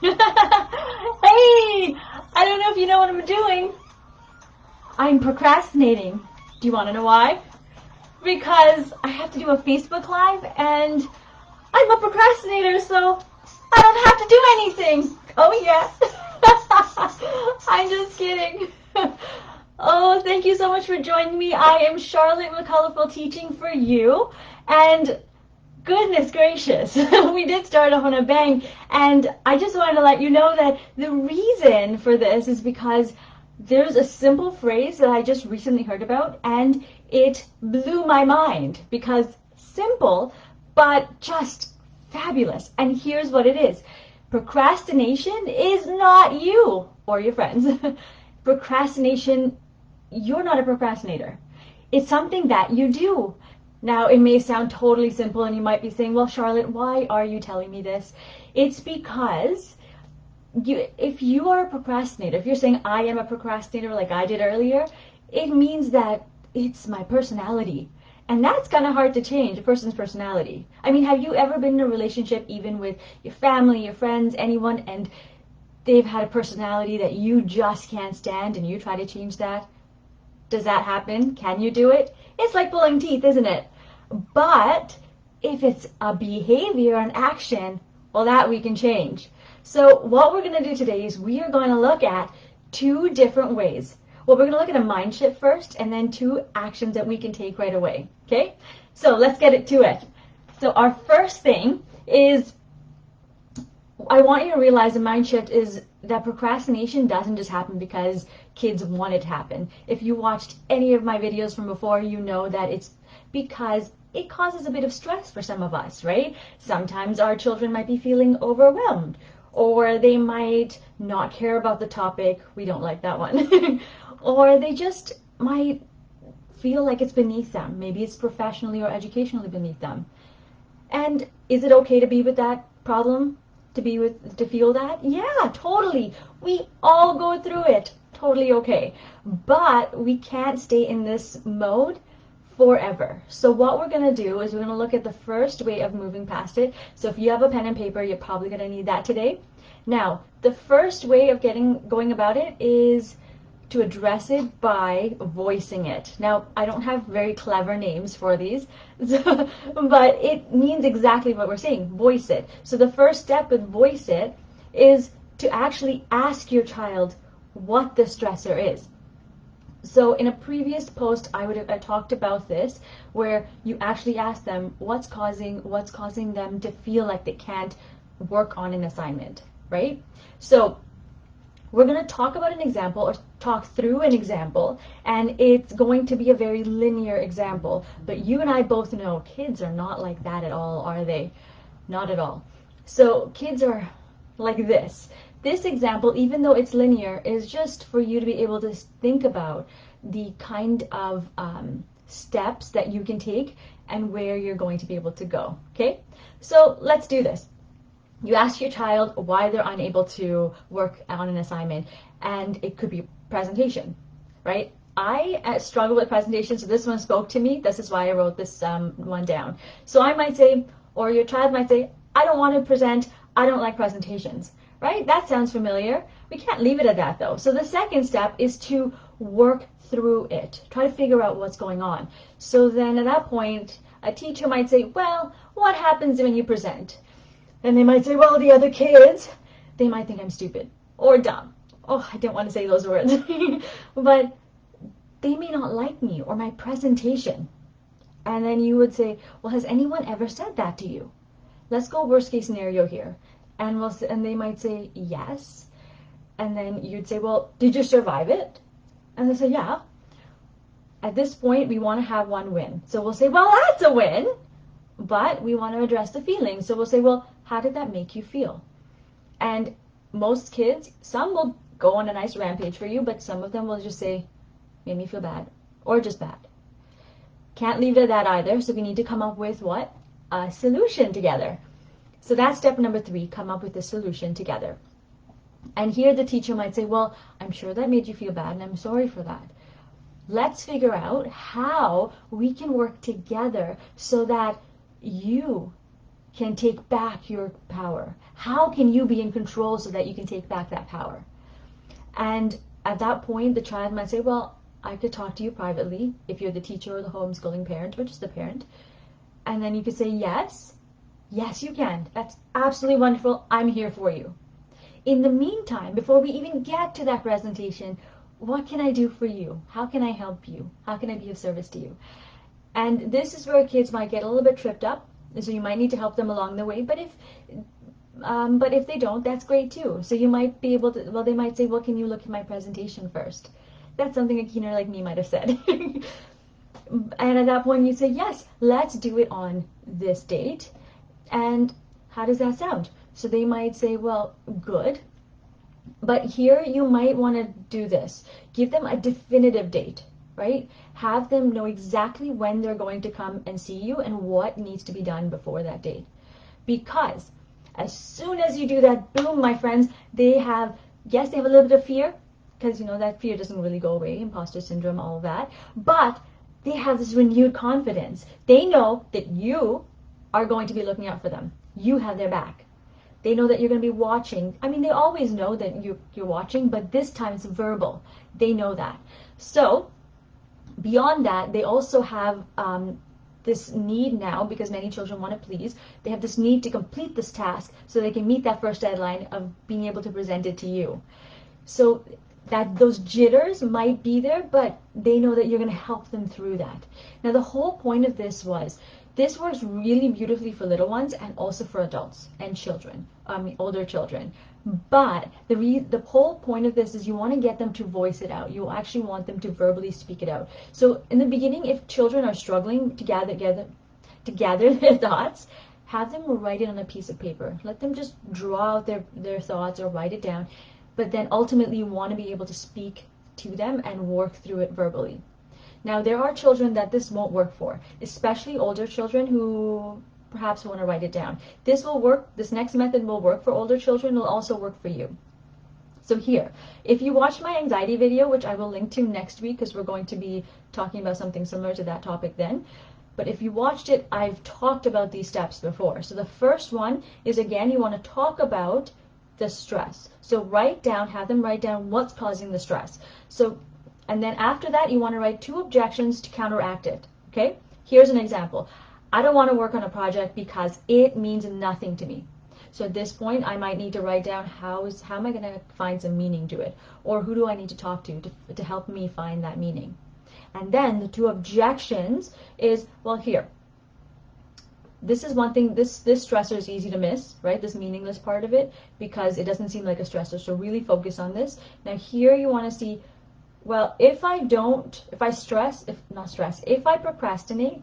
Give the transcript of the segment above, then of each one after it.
Hey, I don't know if you know what I'm doing. I'm procrastinating. Do you want to know why? Because I have to do a Facebook Live and I'm a procrastinator, so I don't have to do anything. Oh, yeah. I'm just kidding. Oh, thank you so much for joining me. I am Charlotte with Colorful Teaching for You. And goodness gracious, we did start off on a bang. And I just wanted to let you know that the reason for this is because there's a simple phrase that I just recently heard about, and it blew my mind because simple, but just fabulous. And here's what it is. Procrastination is not you or your friends. Procrastination, you're not a procrastinator. It's something that you do. Now, it may sound totally simple, and you might be saying, well, Charlotte, why are you telling me this? It's because if you are a procrastinator, if you're saying I am a procrastinator like I did earlier, it means that it's my personality. And that's kind of hard to change, a person's personality. I mean, have you ever been in a relationship, even with your family, your friends, anyone, and they've had a personality that you just can't stand and you try to change that? Does that happen? Can you do it? It's like pulling teeth, isn't it? But if it's a behavior, an action, well, that we can change. So what we're going to do today is we are going to look at two different ways. Well, we're going to look at a mind shift first and then two actions that we can take right away. Okay? So let's get to it. So our first thing is, I want you to realize a mind shift is that procrastination doesn't just happen because kids want it to happen. If you watched any of my videos from before, you know that it's because it causes a bit of stress for some of us, right? Sometimes our children might be feeling overwhelmed, or they might not care about the topic. We don't like that one. Or they just might feel like it's beneath them. Maybe it's professionally or educationally beneath them. And is it okay to be with that problem? To feel that? Yeah, totally. We all go through it. Totally okay. But we can't stay in this mode forever. So what we're going to do is we're going to look at the first way of moving past it. So if you have a pen and paper, you're probably going to need that today. Now, the first way of going about it is to address it by voicing it. Now, I don't have very clever names for these, but it means exactly what we're saying, voice it. So the first step with voice it is to actually ask your child what the stressor is. So in a previous post, I talked about this, where you actually ask them what's causing them to feel like they can't work on an assignment, right? So we're going to talk about an example or talk through an example, and it's going to be a very linear example. But you and I both know kids are not like that at all, are they? Not at all. So kids are like this. This example, even though it's linear, is just for you to be able to think about the kind of steps that you can take and where you're going to be able to go. Okay? So let's do this. You ask your child why they're unable to work on an assignment, and it could be presentation, right? I struggle with presentation, so this one spoke to me. This is why I wrote this one down. So I might say, or your child might say, I don't want to present, I don't like presentations, right? That sounds familiar. We can't leave it at that, though. So the second step is to work through it. Try to figure out what's going on. So then at that point, a teacher might say, well, what happens when you present? And they might say, well, the other kids, they might think I'm stupid or dumb. Oh, I didn't want to say those words. But they may not like me or my presentation. And then you would say, well, has anyone ever said that to you? Let's go worst case scenario here. And they might say, yes. And then you'd say, well, did you survive it? And they say, yeah. At this point, we want to have one win. So we'll say, well, that's a win. But we want to address the feelings. So we'll say, well, how did that make you feel? And most kids, some will go on a nice rampage for you, but some of them will just say, made me feel bad, or just bad. Can't leave it at that either, so we need to come up with what? A solution together. So that's step number 3, come up with a solution together. And here the teacher might say, well, I'm sure that made you feel bad, and I'm sorry for that. Let's figure out how we can work together so that you can take back your power? How can you be in control so that you can take back that power? And at that point, the child might say, well, I could talk to you privately if you're the teacher or the homeschooling parent or just the parent. And then you could say, yes, yes, you can. That's absolutely wonderful. I'm here for you. In the meantime, before we even get to that presentation, what can I do for you? How can I help you? How can I be of service to you? And this is where kids might get a little bit tripped up. So you might need to help them along the way. But if they don't, that's great too. So you might be able to, well, they might say, well, can you look at my presentation first? That's something a keener like me might have said. And at that point you say, yes, let's do it on this date. And how does that sound? So they might say, well, good. But here you might want to do this. Give them a definitive date, right? Have them know exactly when they're going to come and see you and what needs to be done before that date. Because as soon as you do that, boom, my friends, they have a little bit of fear, because that fear doesn't really go away, imposter syndrome, all of that, but they have this renewed confidence. They know that you are going to be looking out for them. You have their back. They know that you're going to be watching. I mean, they always know that you're watching, but this time it's verbal. They know that. So beyond that, they also have this need now, because many children want to please, they have this need to complete this task so they can meet that first deadline of being able to present it to you. So that those jitters might be there, but they know that you're going to help them through that. Now, the whole point of this works really beautifully for little ones and also for adults and children, older children. But the whole point of this is you want to get them to voice it out. You actually want them to verbally speak it out. So in the beginning, if children are struggling to gather their thoughts, have them write it on a piece of paper. Let them just draw out their thoughts or write it down. But then ultimately you want to be able to speak to them and work through it verbally. Now, there are children that this won't work for, especially older children who perhaps want to write it down. This will work. This next method will work for older children. It will also work for you. So here, if you watch my anxiety video, which I will link to next week because we're going to be talking about something similar to that topic then, but if you watched it, I've talked about these steps before. So the first one is, again, you want to talk about the stress. So have them write down what's causing the stress. So, and then after that, you want to write 2 objections to counteract it. Okay? Here's an example. I don't want to work on a project because it means nothing to me. So at this point, I might need to write down how am I going to find some meaning to it? Or who do I need to talk to help me find that meaning? And then the 2 objections is, well, here. This is one thing, this stressor is easy to miss, right? This meaningless part of it, because it doesn't seem like a stressor. So really focus on this. Now here you want to see, well, if I procrastinate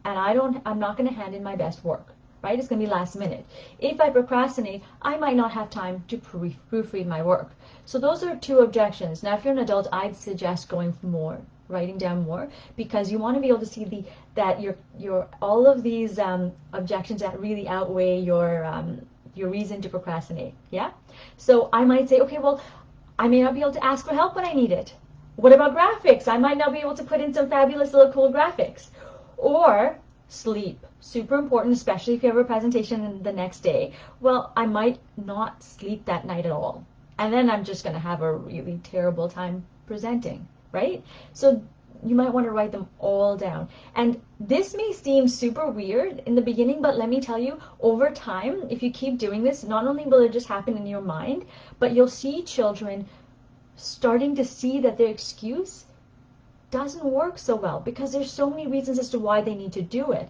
and I'm not going to hand in my best work, right? It's going to be last minute. If I procrastinate, I might not have time to proofread my work. So those are 2 objections. Now if you're an adult, I'd suggest going for more, writing down more, because you want to be able to see that your all of these objections that really outweigh your reason to procrastinate. Yeah. So I might say, okay, well, I may not be able to ask for help when I need it. What about graphics? I might not be able to put in some fabulous little cool graphics. Or sleep, super important, especially if you have a presentation the next day. Well, I might not sleep that night at all, and then I'm just going to have a really terrible time presenting. Right? So you might want to write them all down. And this may seem super weird in the beginning, but let me tell you, over time, if you keep doing this, not only will it just happen in your mind, but you'll see children starting to see that their excuse doesn't work so well, because there's so many reasons as to why they need to do it.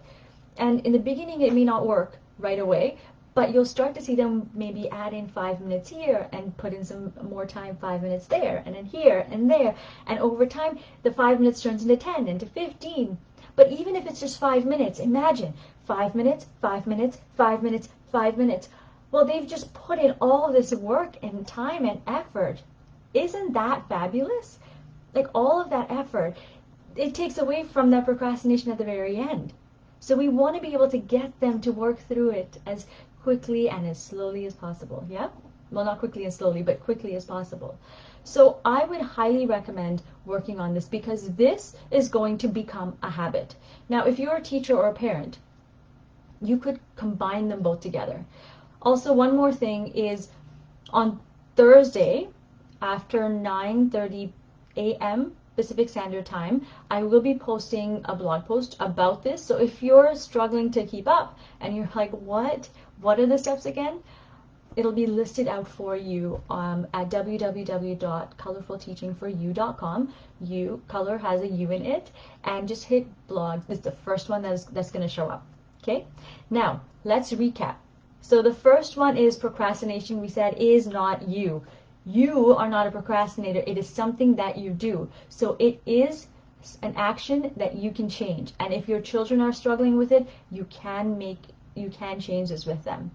And in the beginning, it may not work right away, but you'll start to see them maybe add in 5 minutes here and put in some more time, 5 minutes there, and then here and there. And over time, the 5 minutes turns into 10, into 15. But even if it's just 5 minutes, imagine 5 minutes, 5 minutes, 5 minutes, 5 minutes. Well, they've just put in all this work and time and effort. Isn't that fabulous? Like, all of that effort, it takes away from that procrastination at the very end. So we want to be able to get them to work through it as quickly and as slowly as possible. Yeah? Well, not quickly and slowly, but quickly as possible. So I would highly recommend working on this, because this is going to become a habit. Now, if you're a teacher or a parent, you could combine them both together. Also, one more thing is on Thursday after 9:30 a.m. Pacific Standard Time, I will be posting a blog post about this. So if you're struggling to keep up and you're like, what are the steps again? It'll be listed out for you at www.colorfulteachingforyou.com. Color has a U in it, and just hit blog. This is the first one that's going to show up. Okay, now let's recap. So the first one is procrastination. We said is not you. You are not a procrastinator. It is something that you do. So it is an action that you can change. And if your children are struggling with it, you can change this with them.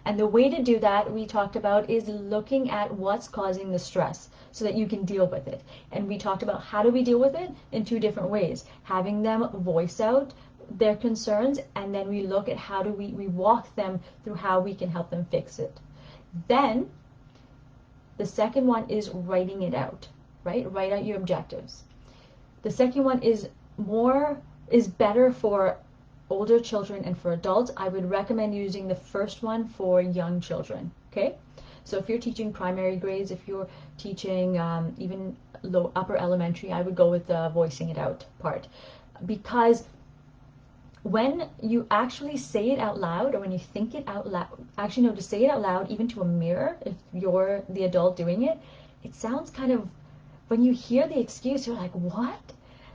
And the way to do that, we talked about, is looking at what's causing the stress so that you can deal with it. And we talked about how do we deal with it in 2 different ways. Having them voice out their concerns, and then we look at how do we walk them through how we can help them fix it. Then the second one is writing it out, right? Write out your objectives. The second one is better for older children and for adults. I would recommend using the first one for young children, okay? So if you're teaching primary grades, if you're teaching even upper elementary, I would go with the voicing it out part. Because when you actually say it out loud, or when you think it out loud, actually no, to say it out loud, even to a mirror, if you're the adult doing it, it sounds kind of, when you hear the excuse, you're like, what?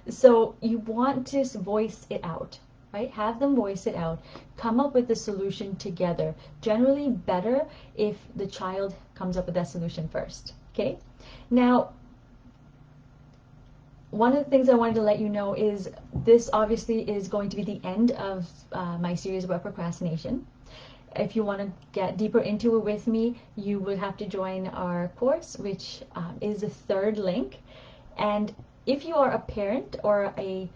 So you want to voice it out, right? Have them voice it out. Come up with the solution together. Generally better if the child comes up with that solution first, okay? Now, one of the things I wanted to let you know is this obviously is going to be the end of my series about procrastination. If you want to get deeper into it with me, you would have to join our course, which is the 3rd link. And if you are a parent or a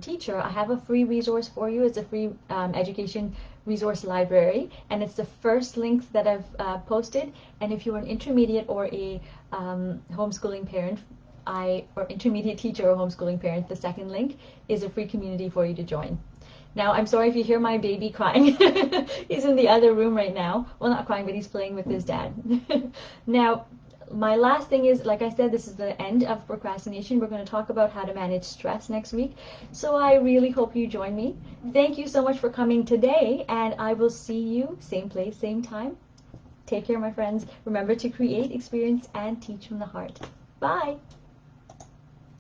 teacher, I have a free resource for you. It's a free education resource library, and it's the first link that I've posted. And if you're an intermediate or a homeschooling parent, or intermediate teacher or homeschooling parent, the second link is a free community for you to join. Now, I'm sorry if you hear my baby crying. He's in the other room right now. Well, not crying, but he's playing with his dad. Now, my last thing is, like I said, this is the end of procrastination. We're going to talk about how to manage stress next week. So I really hope you join me. Thank you so much for coming today, and I will see you same place, same time. Take care, my friends. Remember to create, experience, and teach from the heart. Bye.